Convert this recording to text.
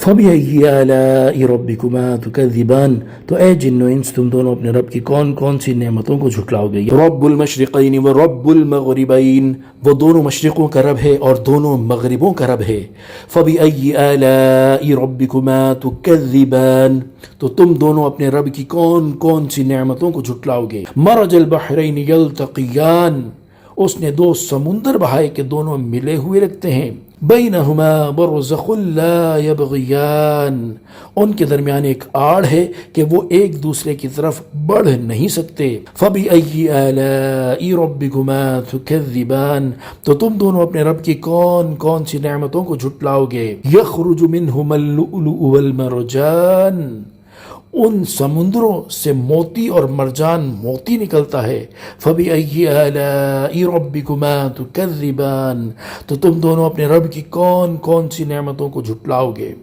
फ़बिअय्यि आलाइ रब्बिकुमा तुकज़्ज़िबान। तो ए जिन्नो इंस, तुम दोनों अपने रब की कौन कौन सी नेमतों को झुटलाओगे। रब्बुल मशरिक़ैन व रब्बुल मग़रिबैन, वो दोनों मशरिक़ों का रब है और दोनों मग़रिबों का रब है। फ़बिअय्यि आलाइ रब्बिकुमा तुकज़्ज़िबान, तो तुम दोनों अपने रब की कौन कौन सी नेमतों को झुटलाओगे। मरजल बहरैन यल्तक़ियान, उसने दो समुंदर बहाए के दोनों मिले हुए लगते हैं। बैनहुमा बरज़ख़ुन ला यबग़ियान, उनके दरमियान एक आड़ है कि वो एक दूसरे की तरफ बढ़ नहीं सकते। फ़बिअय्यि आलाइ रब्बिकुमा तुकज़्ज़िबान, तो तुम दोनों अपने रब की कौन कौन सी नेमतों को झुटलाओगे। यख़रुजु मिन्हुमुल लुअलुअ वल मरजान, उन समुद्रों से मोती और मरजान मोती निकलता है। फ़बिअय्यि आलाइ रब्बिकुमा तुकज़्ज़िबान, तो तुम दोनों अपने रब की कौन कौन सी नेमतों को झुटलाओगे।